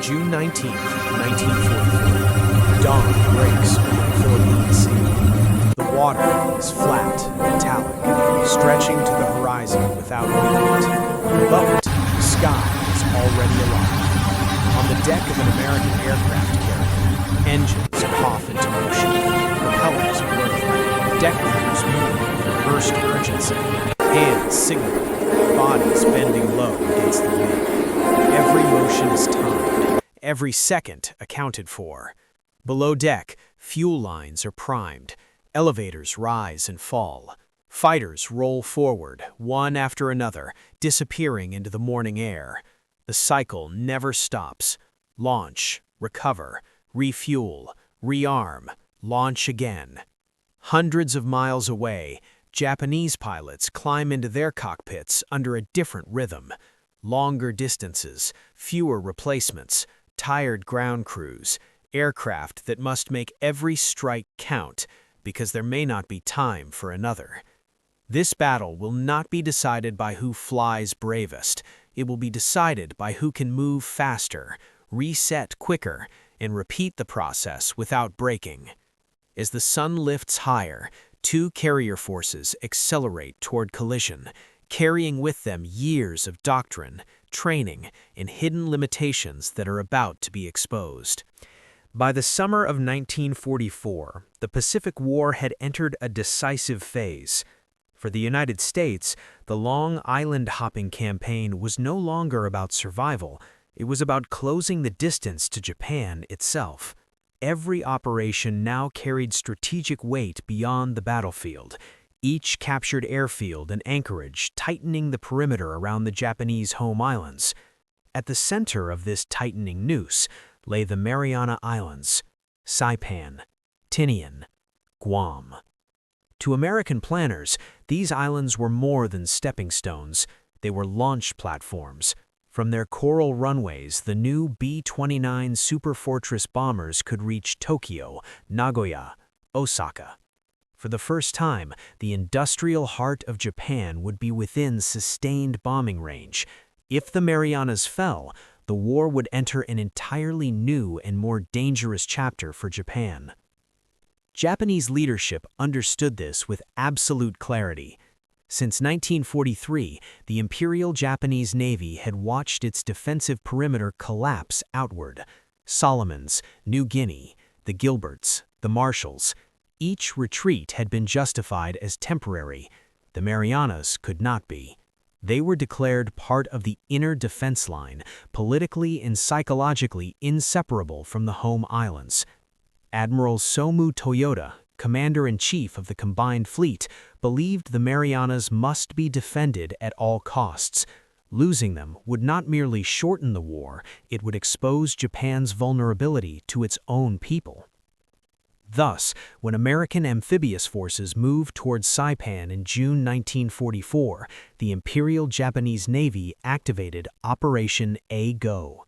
June 19th, 1944. Dawn breaks over the Philippine Sea. The water is flat and metallic, stretching to the horizon without movement. Above it, the sky is already alive. On the deck of an American aircraft carrier, engines cough into motion, propellers whir, deck crews move with reversed urgency, hands signaling, bodies bending low against the wind. Every motion is timed, every second accounted for. Below deck, fuel lines are primed, elevators rise and fall. Fighters roll forward, one after another, disappearing into the morning air. The cycle never stops. Launch, recover, refuel, rearm, launch again. Hundreds of miles away, Japanese pilots climb into their cockpits under a different rhythm. Longer distances, fewer replacements, tired ground crews, aircraft that must make every strike count because there may not be time for another. This battle will not be decided by who flies bravest. It will be decided by who can move faster, reset quicker, and repeat the process without breaking. As the sun lifts higher, two carrier forces accelerate toward collision, carrying with them years of doctrine, training, and hidden limitations that are about to be exposed. By the summer of 1944, the Pacific War had entered a decisive phase. For the United States, the long island-hopping campaign was no longer about survival. It was about closing the distance to Japan itself. Every operation now carried strategic weight beyond the battlefield, each captured airfield and anchorage tightening the perimeter around the Japanese home islands. At the center of this tightening noose lay the Mariana Islands, Saipan, Tinian, Guam. To American planners, these islands were more than stepping stones. They were launch platforms. From their coral runways, the new B-29 Superfortress bombers could reach Tokyo, Nagoya, Osaka. For the first time, the industrial heart of Japan would be within sustained bombing range. If the Marianas fell, the war would enter an entirely new and more dangerous chapter for Japan. Japanese leadership understood this with absolute clarity. Since 1943, the Imperial Japanese Navy had watched its defensive perimeter collapse outward. Solomons, New Guinea, the Gilberts, the Marshalls. Each retreat had been justified as temporary. The Marianas could not be. They were declared part of the inner defense line, politically and psychologically inseparable from the home islands. Admiral Somu Toyota, Commander-in-Chief of the Combined Fleet, believed the Marianas must be defended at all costs. Losing them would not merely shorten the war, it would expose Japan's vulnerability to its own people. Thus, when American amphibious forces moved towards Saipan in June 1944, the Imperial Japanese Navy activated Operation A-Go.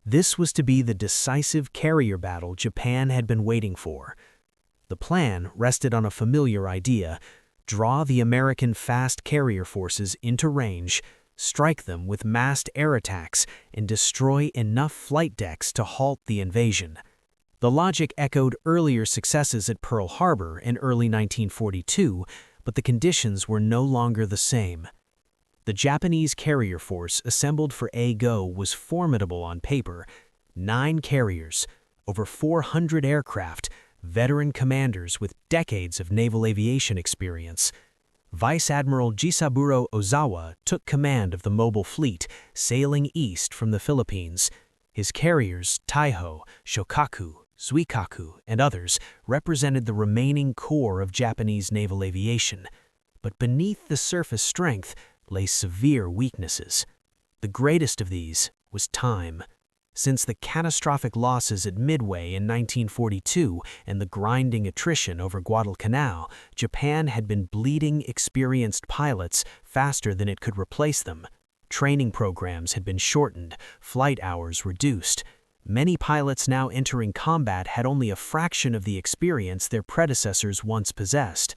This was to be the decisive carrier battle Japan had been waiting for. The plan rested on a familiar idea: draw the American fast carrier forces into range, strike them with massed air attacks, and destroy enough flight decks to halt the invasion. The logic echoed earlier successes at Pearl Harbor in early 1942, but the conditions were no longer the same. The Japanese carrier force assembled for A-Go was formidable on paper: 9 carriers, over 400 aircraft, veteran commanders with decades of naval aviation experience. Vice Admiral Jisaburo Ozawa took command of the mobile fleet, sailing east from the Philippines. His carriers, Taiho, Shokaku, Zuikaku, and others, represented the remaining core of Japanese naval aviation. But beneath the surface strength lay severe weaknesses. The greatest of these was time. Since the catastrophic losses at Midway in 1942 and the grinding attrition over Guadalcanal, Japan had been bleeding experienced pilots faster than it could replace them. Training programs had been shortened, flight hours reduced. Many pilots now entering combat had only a fraction of the experience their predecessors once possessed.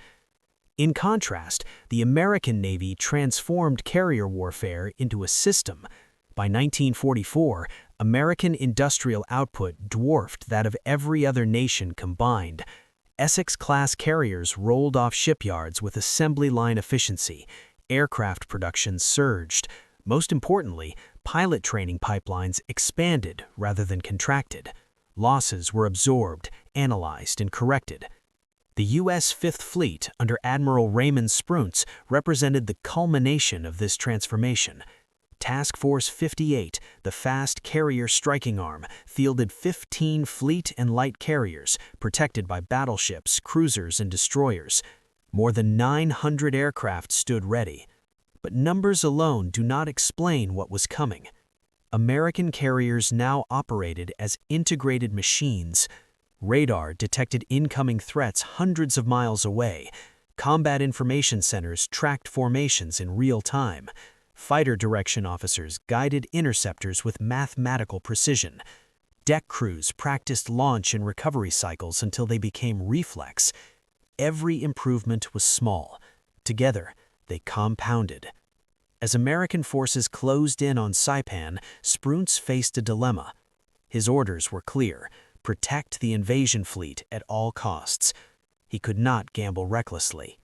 In contrast, the American Navy transformed carrier warfare into a system. By 1944, American industrial output dwarfed that of every other nation combined. Essex-class carriers rolled off shipyards with assembly line efficiency. Aircraft production surged. Most importantly, pilot training pipelines expanded rather than contracted. Losses were absorbed, analyzed, and corrected. The U.S. Fifth Fleet, under Admiral Raymond Spruance, represented the culmination of this transformation. Task Force 58, the fast carrier striking arm, fielded 15 fleet and light carriers, protected by battleships, cruisers, and destroyers. More than 900 aircraft stood ready. But numbers alone do not explain what was coming. American carriers now operated as integrated machines. Radar detected incoming threats hundreds of miles away. Combat information centers tracked formations in real time. Fighter direction officers guided interceptors with mathematical precision. Deck crews practiced launch and recovery cycles until they became reflex. Every improvement was small. Together, they compounded. As American forces closed in on Saipan, Spruance faced a dilemma. His orders were clear: protect the invasion fleet at all costs. He could not gamble recklessly.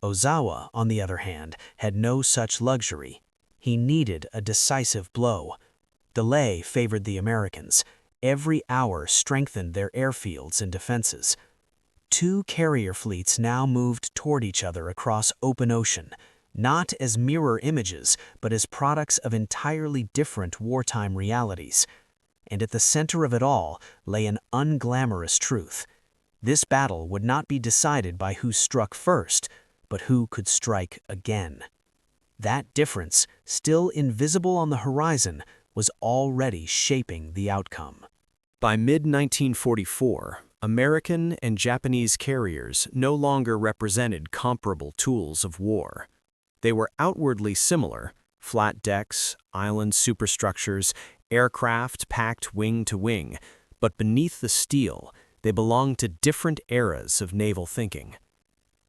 Ozawa, on the other hand, had no such luxury. He needed a decisive blow. Delay favored the Americans. Every hour strengthened their airfields and defenses. Two carrier fleets now moved toward each other across open ocean, not as mirror images, but as products of entirely different wartime realities. And at the center of it all lay an unglamorous truth. This battle would not be decided by who struck first, but who could strike again. That difference, still invisible on the horizon, was already shaping the outcome. By mid-1944, American and Japanese carriers no longer represented comparable tools of war. They were outwardly similar: flat decks, island superstructures, aircraft packed wing to wing, but beneath the steel, they belonged to different eras of naval thinking.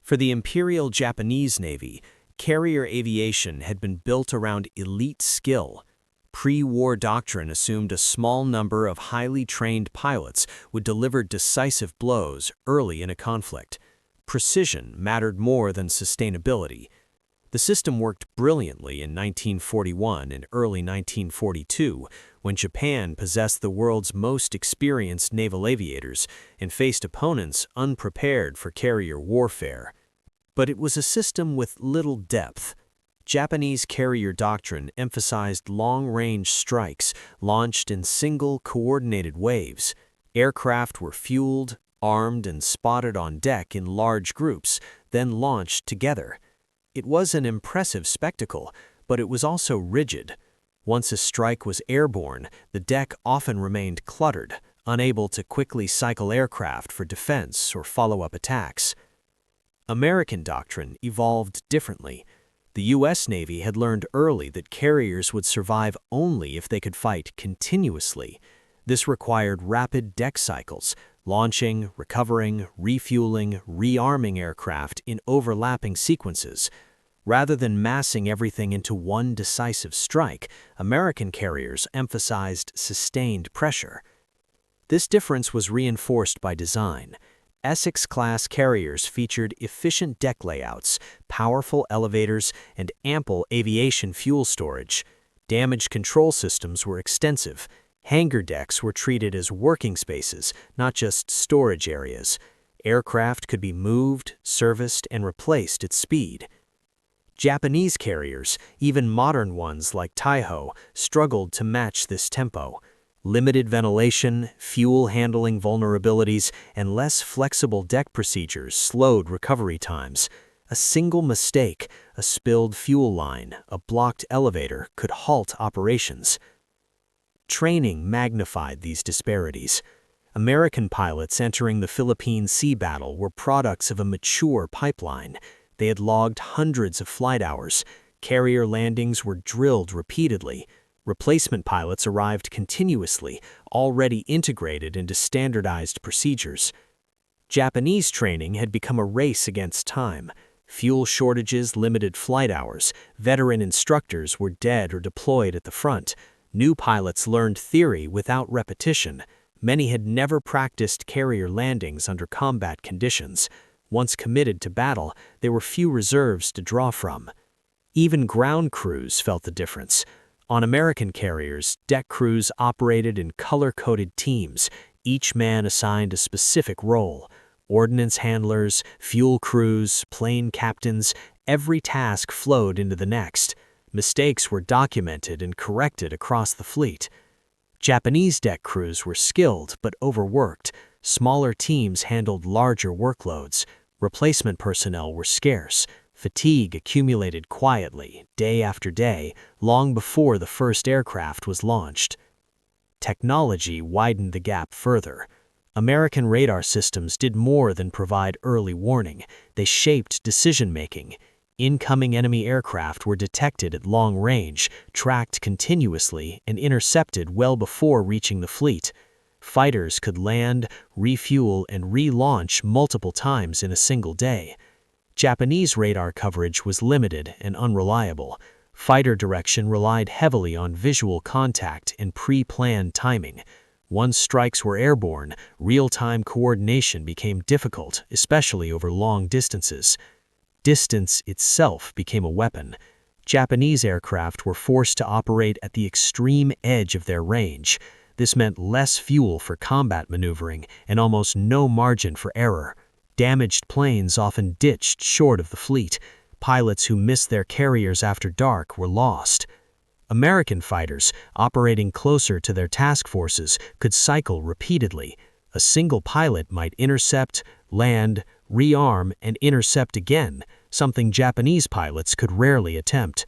For the Imperial Japanese Navy, carrier aviation had been built around elite skill. Pre-war doctrine assumed a small number of highly trained pilots would deliver decisive blows early in a conflict. Precision mattered more than sustainability. The system worked brilliantly in 1941 and early 1942, when Japan possessed the world's most experienced naval aviators and faced opponents unprepared for carrier warfare. But it was a system with little depth. Japanese carrier doctrine emphasized long-range strikes launched in single, coordinated waves. Aircraft were fueled, armed, and spotted on deck in large groups, then launched together. It was an impressive spectacle, but it was also rigid. Once a strike was airborne, the deck often remained cluttered, unable to quickly cycle aircraft for defense or follow-up attacks. American doctrine evolved differently. The U.S. Navy had learned early that carriers would survive only if they could fight continuously. This required rapid deck cycles, launching, recovering, refueling, rearming aircraft in overlapping sequences. Rather than massing everything into one decisive strike, American carriers emphasized sustained pressure. This difference was reinforced by design. Essex-class carriers featured efficient deck layouts, powerful elevators, and ample aviation fuel storage. Damage control systems were extensive. Hangar decks were treated as working spaces, not just storage areas. Aircraft could be moved, serviced, and replaced at speed. Japanese carriers, even modern ones like Taiho, struggled to match this tempo. Limited ventilation, fuel handling vulnerabilities, and less flexible deck procedures slowed recovery times. A single mistake, a spilled fuel line, a blocked elevator, could halt operations. Training magnified these disparities. American pilots entering the Philippine Sea battle were products of a mature pipeline. They had logged hundreds of flight hours. Carrier landings were drilled repeatedly. Replacement pilots arrived continuously, already integrated into standardized procedures. Japanese training had become a race against time. Fuel shortages limited flight hours, veteran instructors were dead or deployed at the front, new pilots learned theory without repetition, many had never practiced carrier landings under combat conditions. Once committed to battle, there were few reserves to draw from. Even ground crews felt the difference. On American carriers, deck crews operated in color-coded teams, each man assigned a specific role. Ordnance handlers, fuel crews, plane captains, every task flowed into the next. Mistakes were documented and corrected across the fleet. Japanese deck crews were skilled but overworked. Smaller teams handled larger workloads. Replacement personnel were scarce. Fatigue accumulated quietly, day after day, long before the first aircraft was launched. Technology widened the gap further. American radar systems did more than provide early warning. They shaped decision-making. Incoming enemy aircraft were detected at long range, tracked continuously, and intercepted well before reaching the fleet. Fighters could land, refuel, and relaunch multiple times in a single day. Japanese radar coverage was limited and unreliable. Fighter direction relied heavily on visual contact and pre-planned timing. Once strikes were airborne, real-time coordination became difficult, especially over long distances. Distance itself became a weapon. Japanese aircraft were forced to operate at the extreme edge of their range. This meant less fuel for combat maneuvering and almost no margin for error. Damaged planes often ditched short of the fleet. Pilots who missed their carriers after dark were lost. American fighters, operating closer to their task forces, could cycle repeatedly. A single pilot might intercept, land, rearm, and intercept again, something Japanese pilots could rarely attempt.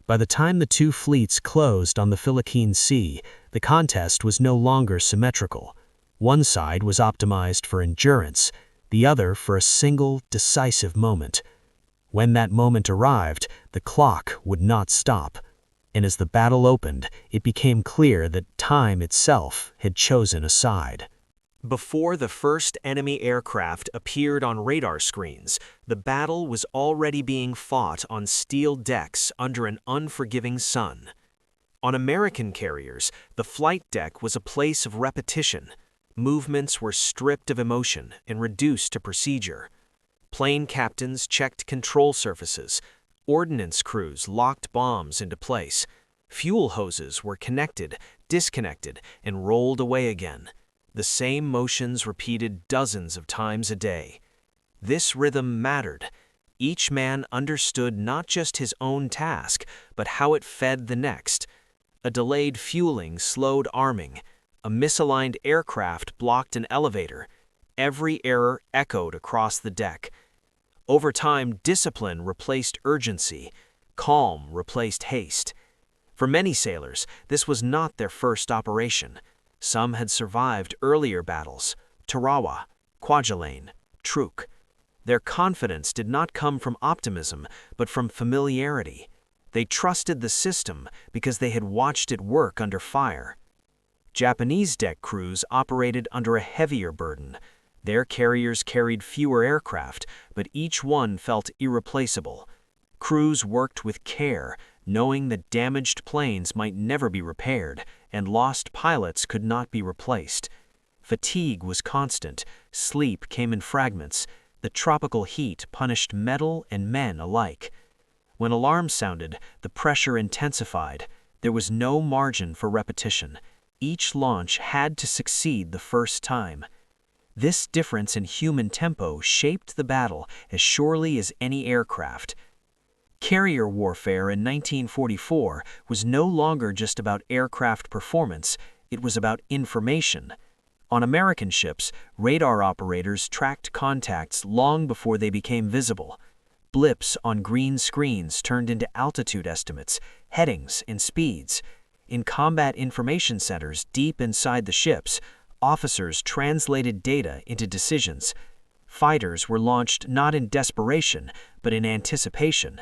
By the time the two fleets closed on the Philippine Sea, the contest was no longer symmetrical. One side was optimized for endurance, the other for a single, decisive moment. When that moment arrived, the clock would not stop. And as the battle opened, it became clear that time itself had chosen a side. Before the first enemy aircraft appeared on radar screens, the battle was already being fought on steel decks under an unforgiving sun. On American carriers, the flight deck was a place of repetition. Movements were stripped of emotion and reduced to procedure. Plane captains checked control surfaces. Ordnance crews locked bombs into place. Fuel hoses were connected, disconnected, and rolled away again. The same motions repeated dozens of times a day. This rhythm mattered. Each man understood not just his own task, but how it fed the next. A delayed fueling slowed arming. A misaligned aircraft blocked an elevator. Every error echoed across the deck. Over time, discipline replaced urgency. Calm replaced haste. For many sailors, this was not their first operation. Some had survived earlier battles, Tarawa, Kwajalein, Truk. Their confidence did not come from optimism, but from familiarity. They trusted the system because they had watched it work under fire. Japanese deck crews operated under a heavier burden. Their carriers carried fewer aircraft, but each one felt irreplaceable. Crews worked with care, knowing that damaged planes might never be repaired, and lost pilots could not be replaced. Fatigue was constant, sleep came in fragments, the tropical heat punished metal and men alike. When alarms sounded, the pressure intensified. There was no margin for repetition. Each launch had to succeed the first time. This difference in human tempo shaped the battle as surely as any aircraft. Carrier warfare in 1944 was no longer just about aircraft performance, it was about information. On American ships, radar operators tracked contacts long before they became visible. Blips on green screens turned into altitude estimates, headings, and speeds. In combat information centers deep inside the ships, officers translated data into decisions. Fighters were launched not in desperation, but in anticipation.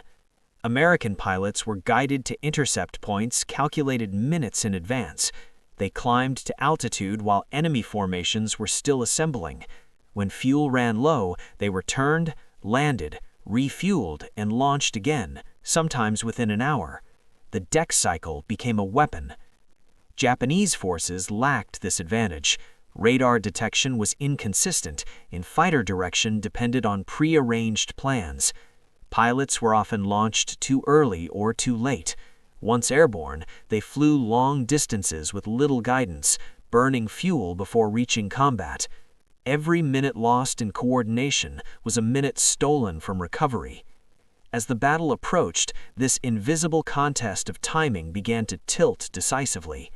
American pilots were guided to intercept points calculated minutes in advance. They climbed to altitude while enemy formations were still assembling. When fuel ran low, they returned, landed, refueled, and launched again, sometimes within an hour. The deck cycle became a weapon. Japanese forces lacked this advantage. Radar detection was inconsistent, and fighter direction depended on pre-arranged plans. Pilots were often launched too early or too late. Once airborne, they flew long distances with little guidance, burning fuel before reaching combat. Every minute lost in coordination was a minute stolen from recovery. As the battle approached, this invisible contest of timing began to tilt decisively.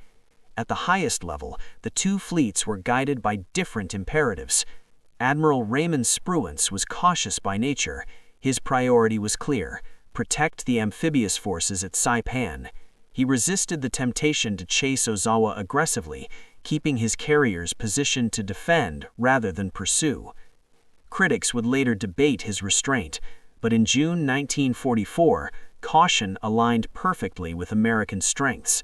At the highest level, the two fleets were guided by different imperatives. Admiral Raymond Spruance was cautious by nature. His priority was clear: protect the amphibious forces at Saipan. He resisted the temptation to chase Ozawa aggressively, keeping his carriers positioned to defend rather than pursue. Critics would later debate his restraint, but in June 1944, caution aligned perfectly with American strengths.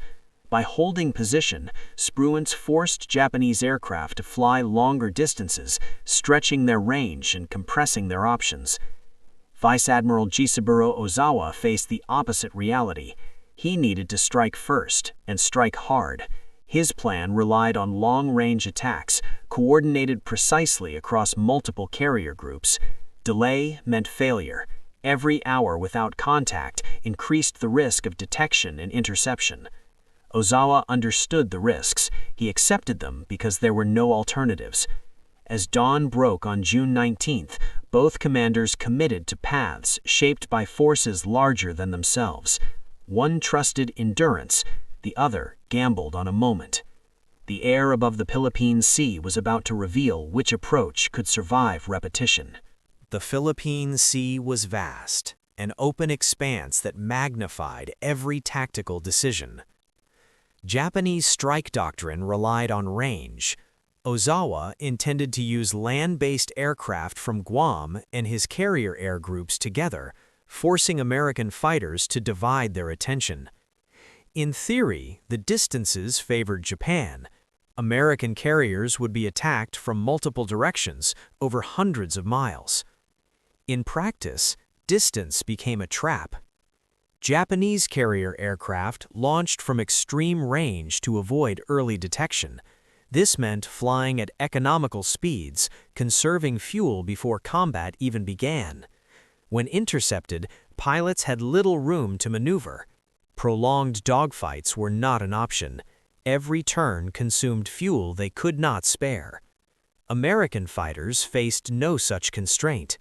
By holding position, Spruance forced Japanese aircraft to fly longer distances, stretching their range and compressing their options. Vice Admiral Jisaburo Ozawa faced the opposite reality. He needed to strike first, and strike hard. His plan relied on long-range attacks, coordinated precisely across multiple carrier groups. Delay meant failure. Every hour without contact increased the risk of detection and interception. Ozawa understood the risks. He accepted them because there were no alternatives. As dawn broke on June 19th, both commanders committed to paths shaped by forces larger than themselves. One trusted endurance, the other gambled on a moment. The air above the Philippine Sea was about to reveal which approach could survive repetition. The Philippine Sea was vast, an open expanse that magnified every tactical decision. Japanese strike doctrine relied on range. Ozawa intended to use land-based aircraft from Guam and his carrier air groups together, forcing American fighters to divide their attention. In theory, the distances favored Japan. American carriers would be attacked from multiple directions over hundreds of miles. In practice, distance became a trap. Japanese carrier aircraft launched from extreme range to avoid early detection. This meant flying at economical speeds, conserving fuel before combat even began. When intercepted, pilots had little room to maneuver. Prolonged dogfights were not an option. Every turn consumed fuel they could not spare. American fighters faced no such constraint.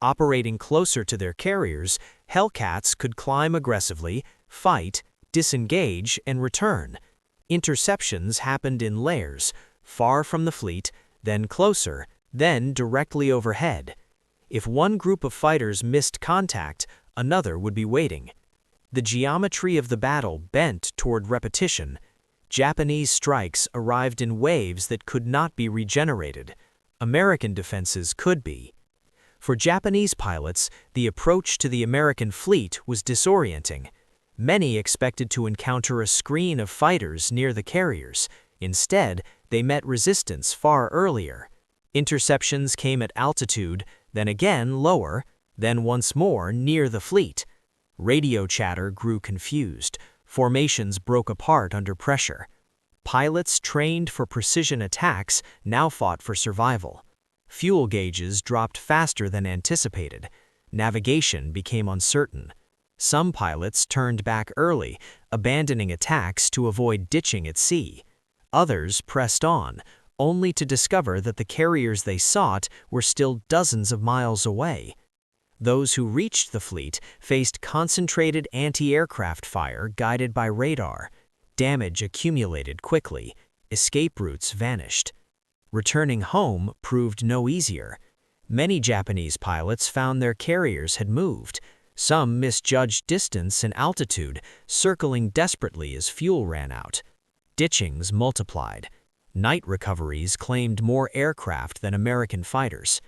Operating closer to their carriers, Hellcats could climb aggressively, fight, disengage, and return. Interceptions happened in layers, far from the fleet, then closer, then directly overhead. If one group of fighters missed contact, another would be waiting. The geometry of the battle bent toward repetition. Japanese strikes arrived in waves that could not be regenerated. American defenses could be. For Japanese pilots, the approach to the American fleet was disorienting. Many expected to encounter a screen of fighters near the carriers. Instead, they met resistance far earlier. Interceptions came at altitude, then again lower, then once more near the fleet. Radio chatter grew confused. Formations broke apart under pressure. Pilots trained for precision attacks now fought for survival. Fuel gauges dropped faster than anticipated. Navigation became uncertain. Some pilots turned back early, abandoning attacks to avoid ditching at sea. Others pressed on, only to discover that the carriers they sought were still dozens of miles away. Those who reached the fleet faced concentrated anti-aircraft fire guided by radar. Damage accumulated quickly. Escape routes vanished. Returning home proved no easier. Many Japanese pilots found their carriers had moved. Some misjudged distance and altitude, circling desperately as fuel ran out. Ditchings multiplied. Night recoveries claimed more aircraft than American fighters.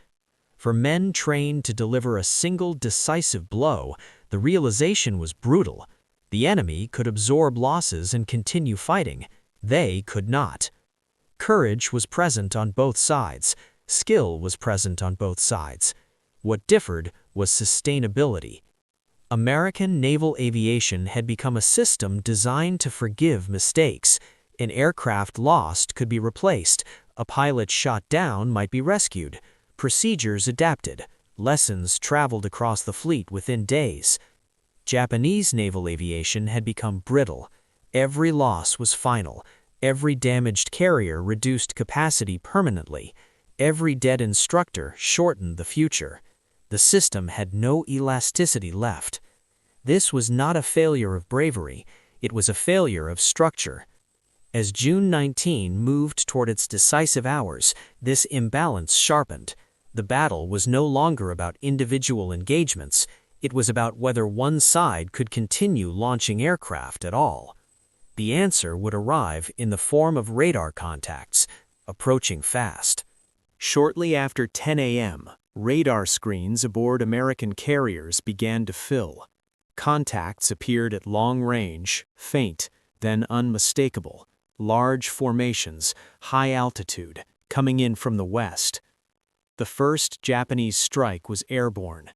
For men trained to deliver a single decisive blow, the realization was brutal. The enemy could absorb losses and continue fighting. They could not. Courage was present on both sides. Skill was present on both sides. What differed was sustainability. American naval aviation had become a system designed to forgive mistakes. An aircraft lost could be replaced, a pilot shot down might be rescued, procedures adapted, lessons traveled across the fleet within days. Japanese naval aviation had become brittle. Every loss was final. Every damaged carrier reduced capacity permanently. Every dead instructor shortened the future. The system had no elasticity left. This was not a failure of bravery, it was a failure of structure. As June 19 moved toward its decisive hours, this imbalance sharpened. The battle was no longer about individual engagements, it was about whether one side could continue launching aircraft at all. The answer would arrive in the form of radar contacts, approaching fast. Shortly after 10 a.m., radar screens aboard American carriers began to fill. Contacts appeared at long range, faint, then unmistakable. Large formations, high altitude, coming in from the west. The first Japanese strike was airborne.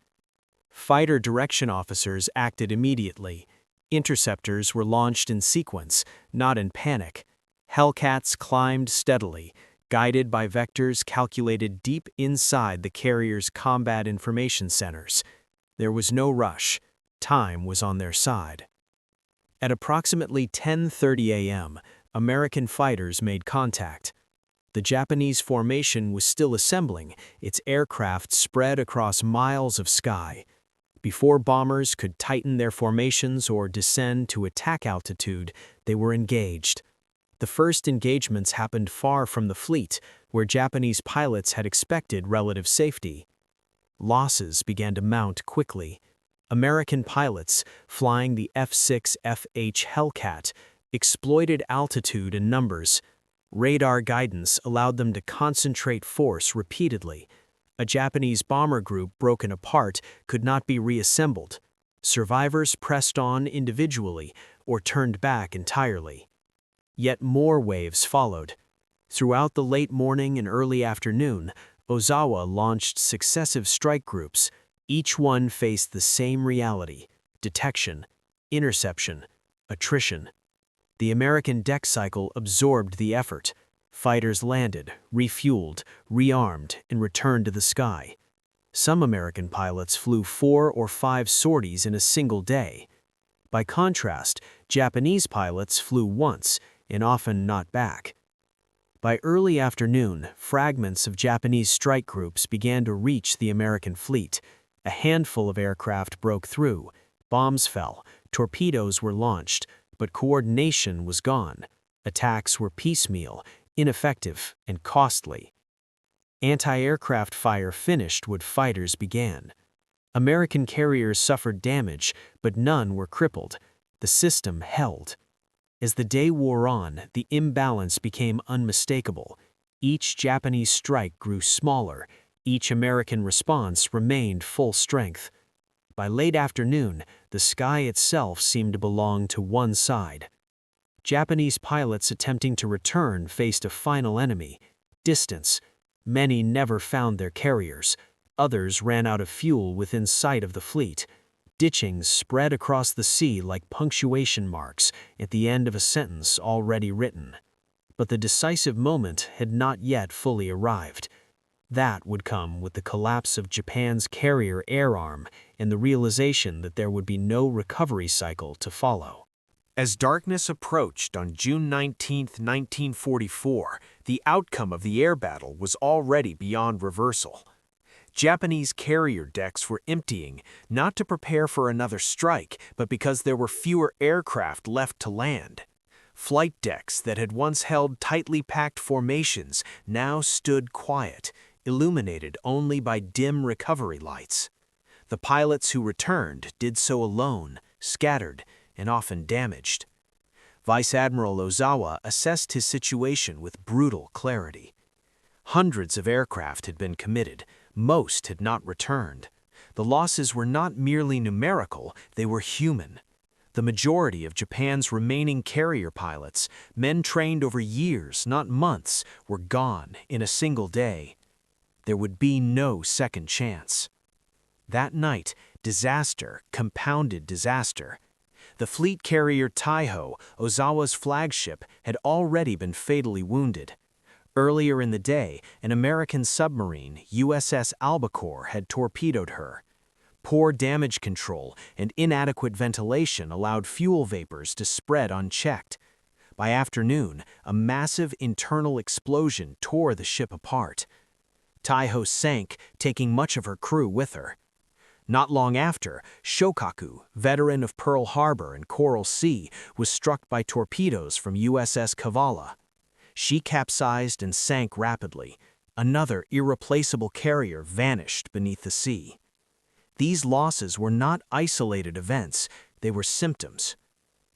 Fighter direction officers acted immediately. Interceptors were launched in sequence, not in panic. Hellcats climbed steadily, guided by vectors calculated deep inside the carrier's combat information centers. There was no rush. Time was on their side. At approximately 10:30 a.m., American fighters made contact. The Japanese formation was still assembling, its aircraft spread across miles of sky. Before bombers could tighten their formations or descend to attack altitude, they were engaged. The first engagements happened far from the fleet, where Japanese pilots had expected relative safety. Losses began to mount quickly. American pilots, flying the F-6FH Hellcat, exploited altitude and numbers. Radar guidance allowed them to concentrate force repeatedly. A Japanese bomber group broken apart could not be reassembled. Survivors pressed on individually or turned back entirely. Yet more waves followed. Throughout the late morning and early afternoon, Ozawa launched successive strike groups. Each one faced the same reality: detection, interception, attrition. The American deck cycle absorbed the effort. Fighters landed, refueled, rearmed, and returned to the sky. Some American pilots flew 4 or 5 sorties in a single day. By contrast, Japanese pilots flew once, and often not back. By early afternoon, fragments of Japanese strike groups began to reach the American fleet. A handful of aircraft broke through, bombs fell, torpedoes were launched, but coordination was gone. Attacks were piecemeal, ineffective, and costly. Anti-aircraft fire finished what fighters began. American carriers suffered damage, but none were crippled. The system held. As the day wore on, the imbalance became unmistakable. Each Japanese strike grew smaller. Each American response remained full strength. By late afternoon, the sky itself seemed to belong to one side. Japanese pilots attempting to return faced a final enemy: distance. Many never found their carriers. Others ran out of fuel within sight of the fleet. Ditchings spread across the sea like punctuation marks at the end of a sentence already written. But the decisive moment had not yet fully arrived. That would come with the collapse of Japan's carrier air arm and the realization that there would be no recovery cycle to follow. As darkness approached on June 19, 1944, the outcome of the air battle was already beyond reversal. Japanese carrier decks were emptying, not to prepare for another strike, but because there were fewer aircraft left to land. Flight decks that had once held tightly packed formations now stood quiet, illuminated only by dim recovery lights. The pilots who returned did so alone, scattered, and often damaged. Vice Admiral Ozawa assessed his situation with brutal clarity. Hundreds of aircraft had been committed, most had not returned. The losses were not merely numerical, they were human. The majority of Japan's remaining carrier pilots, men trained over years, not months, were gone in a single day. There would be no second chance. That night, disaster compounded disaster. The fleet carrier Taiho, Ozawa's flagship, had already been fatally wounded. Earlier in the day, an American submarine, USS Albacore, had torpedoed her. Poor damage control and inadequate ventilation allowed fuel vapors to spread unchecked. By afternoon, a massive internal explosion tore the ship apart. Taiho sank, taking much of her crew with her. Not long after, Shokaku, veteran of Pearl Harbor and Coral Sea, was struck by torpedoes from USS Kavala. She capsized and sank rapidly. Another irreplaceable carrier vanished beneath the sea. These losses were not isolated events, they were symptoms.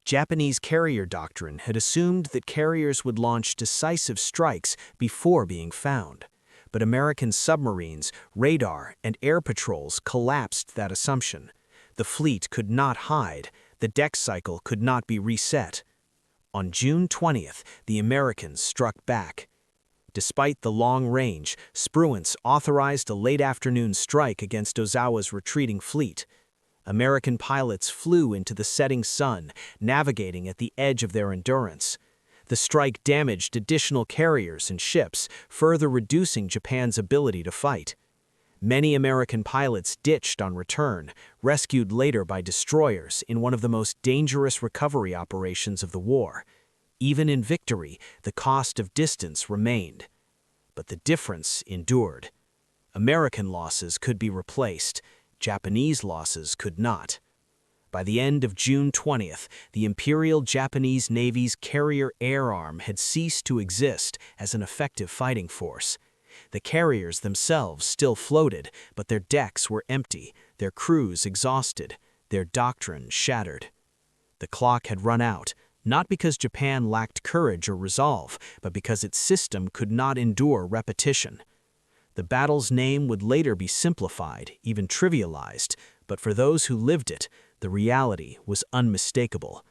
Japanese carrier doctrine had assumed that carriers would launch decisive strikes before being found. But American submarines, radar, and air patrols collapsed that assumption. The fleet could not hide, the deck cycle could not be reset. On June 20th, the Americans struck back. Despite the long range, Spruance authorized a late-afternoon strike against Ozawa's retreating fleet. American pilots flew into the setting sun, navigating at the edge of their endurance. The strike damaged additional carriers and ships, further reducing Japan's ability to fight. Many American pilots ditched on return, rescued later by destroyers in one of the most dangerous recovery operations of the war. Even in victory, the cost of distance remained. But the difference endured. American losses could be replaced, Japanese losses could not. By the end of June 20th, the Imperial Japanese Navy's carrier air arm had ceased to exist as an effective fighting force. The carriers themselves still floated, but their decks were empty, their crews exhausted, their doctrine shattered. The clock had run out, not because Japan lacked courage or resolve, but because its system could not endure repetition. The battle's name would later be simplified, even trivialized, but for those who lived it, the reality was unmistakable.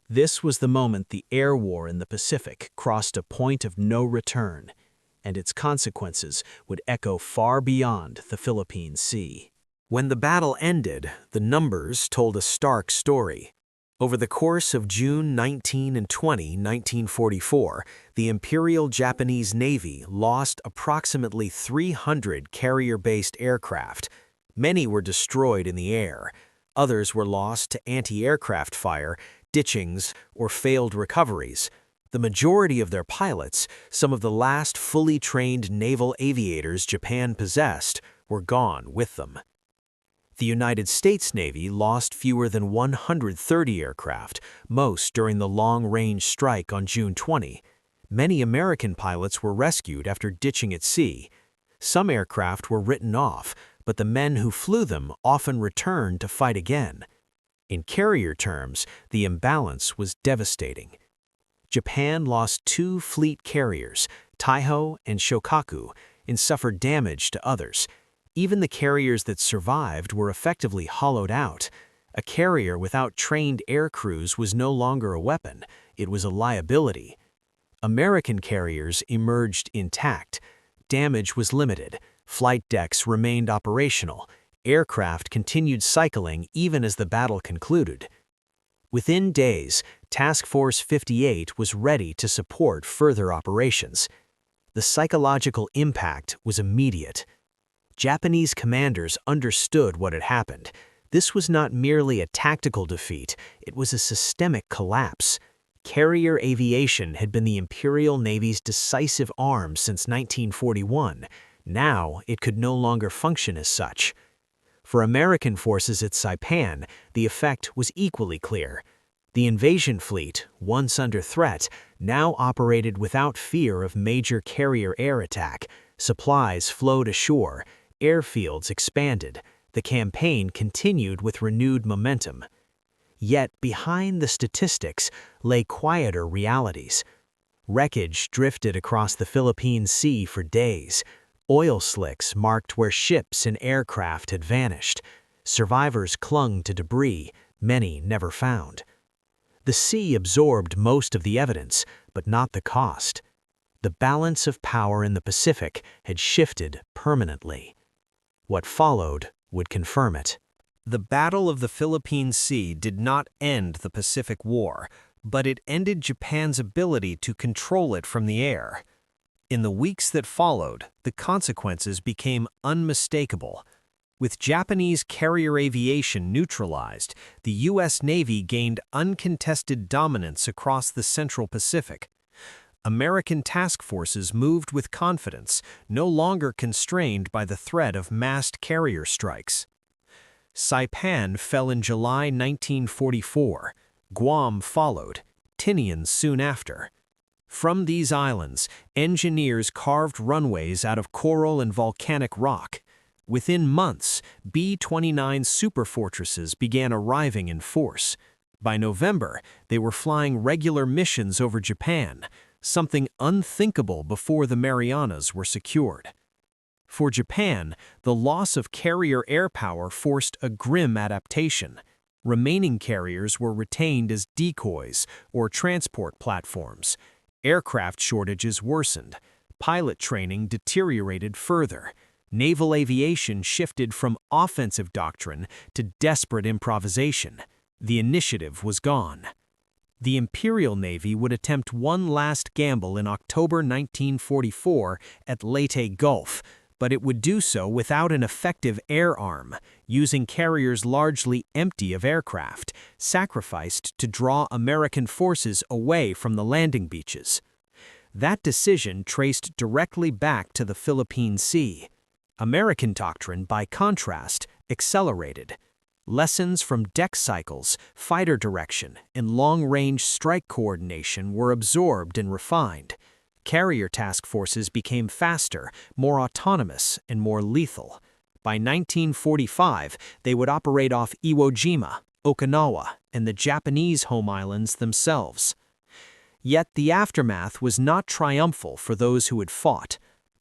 This was the moment the air war in the Pacific crossed a point of no return, and its consequences would echo far beyond the Philippine Sea. When the battle ended, the numbers told a stark story. Over the course of June 19 and 20, 1944, the Imperial Japanese Navy lost approximately 300 carrier-based aircraft. Many were destroyed in the air. Others were lost to anti-aircraft fire, ditchings, or failed recoveries. The majority of their pilots, some of the last fully trained naval aviators Japan possessed, were gone with them. The United States Navy lost fewer than 130 aircraft, most during the long-range strike on June 20. Many American pilots were rescued after ditching at sea. Some aircraft were written off, but the men who flew them often returned to fight again. In carrier terms, the imbalance was devastating. Japan lost 2 fleet carriers, Taiho and Shokaku, and suffered damage to others. Even the carriers that survived were effectively hollowed out. A carrier without trained air crews was no longer a weapon, it was a liability. American carriers emerged intact. Damage was limited, flight decks remained operational, aircraft continued cycling even as the battle concluded. Within days, Task Force 58 was ready to support further operations. The psychological impact was immediate. Japanese commanders understood what had happened. This was not merely a tactical defeat, it was a systemic collapse. Carrier aviation had been the Imperial Navy's decisive arm since 1941. Now it could no longer function as such. For American forces at Saipan, the effect was equally clear. The invasion fleet, once under threat, now operated without fear of major carrier air attack. Supplies flowed ashore, airfields expanded, the campaign continued with renewed momentum. Yet behind the statistics lay quieter realities. Wreckage drifted across the Philippine Sea for days. Oil slicks marked where ships and aircraft had vanished. Survivors clung to debris, many never found. The sea absorbed most of the evidence, but not the cost. The balance of power in the Pacific had shifted permanently. What followed would confirm it. The Battle of the Philippine Sea did not end the Pacific War, but it ended Japan's ability to control it from the air. In the weeks that followed, the consequences became unmistakable. With Japanese carrier aviation neutralized, the U.S. Navy gained uncontested dominance across the Central Pacific. American task forces moved with confidence, no longer constrained by the threat of massed carrier strikes. Saipan fell in July 1944. Guam followed, Tinian soon after. From these islands, engineers carved runways out of coral and volcanic rock. Within months, B-29 superfortresses began arriving in force. By November, they were flying regular missions over Japan, something unthinkable before the Marianas were secured. For Japan, the loss of carrier air power forced a grim adaptation. Remaining carriers were retained as decoys or transport platforms. Aircraft shortages worsened. Pilot training deteriorated further. Naval aviation shifted from offensive doctrine to desperate improvisation. The initiative was gone. The Imperial Navy would attempt one last gamble in October 1944 at Leyte Gulf, but it would do so without an effective air arm, using carriers largely empty of aircraft, sacrificed to draw American forces away from the landing beaches. That decision traced directly back to the Philippine Sea. American doctrine, by contrast, accelerated. Lessons from deck cycles, fighter direction, and long-range strike coordination were absorbed and refined. Carrier task forces became faster, more autonomous, and more lethal. By 1945, they would operate off Iwo Jima, Okinawa, and the Japanese home islands themselves. Yet the aftermath was not triumphal for those who had fought.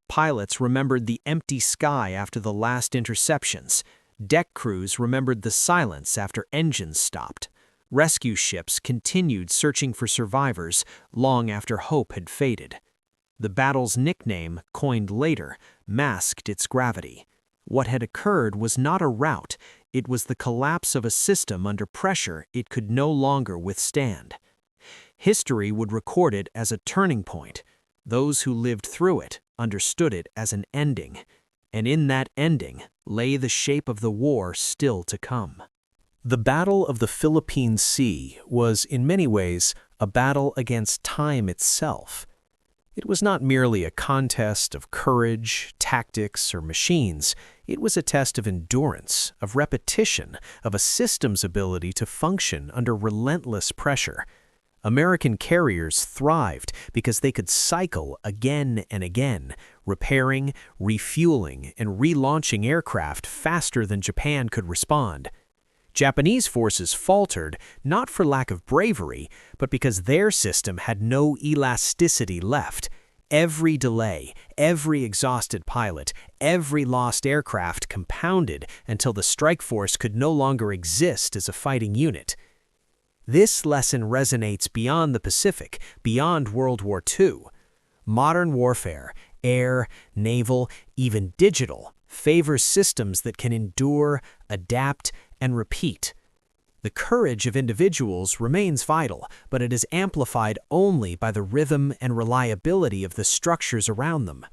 Pilots remembered the empty sky after the last interceptions. Deck crews remembered the silence after engines stopped. Rescue ships continued searching for survivors long after hope had faded. The battle's nickname, coined later, masked its gravity. What had occurred was not a rout, it was the collapse of a system under pressure it could no longer withstand. History would record it as a turning point. Those who lived through it understood it as an ending. And in that ending lay the shape of the war still to come. The Battle of the Philippine Sea was, in many ways, a battle against time itself. It was not merely a contest of courage, tactics, or machines. It was a test of endurance, of repetition, of a system's ability to function under relentless pressure. American carriers thrived because they could cycle again and again, repairing, refueling, and relaunching aircraft faster than Japan could respond. Japanese forces faltered not for lack of bravery, but because their system had no elasticity left. Every delay, every exhausted pilot, every lost aircraft compounded until the strike force could no longer exist as a fighting unit. This lesson resonates beyond the Pacific, beyond World War II. Modern warfare, air, naval, even digital, favors systems that can endure, adapt, and repeat. The courage of individuals remains vital, but it is amplified only by the rhythm and reliability of the structures around them.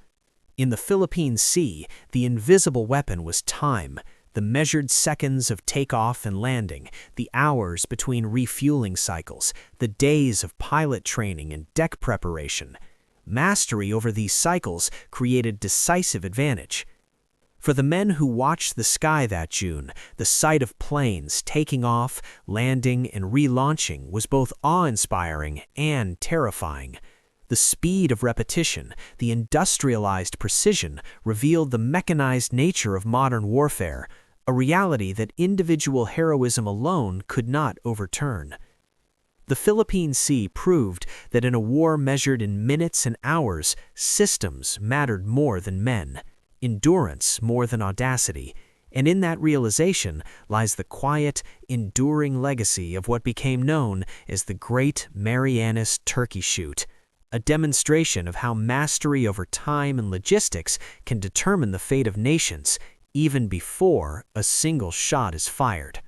In the Philippine Sea, the invisible weapon was time, the measured seconds of takeoff and landing, the hours between refueling cycles, the days of pilot training and deck preparation. Mastery over these cycles created decisive advantage. For the men who watched the sky that June, the sight of planes taking off, landing, and relaunching was both awe-inspiring and terrifying. The speed of repetition, the industrialized precision, revealed the mechanized nature of modern warfare, a reality that individual heroism alone could not overturn. The Philippine Sea proved that in a war measured in minutes and hours, systems mattered more than men. Endurance more than audacity, and in that realization lies the quiet, enduring legacy of what became known as the Great Marianas Turkey Shoot, a demonstration of how mastery over time and logistics can determine the fate of nations, even before a single shot is fired.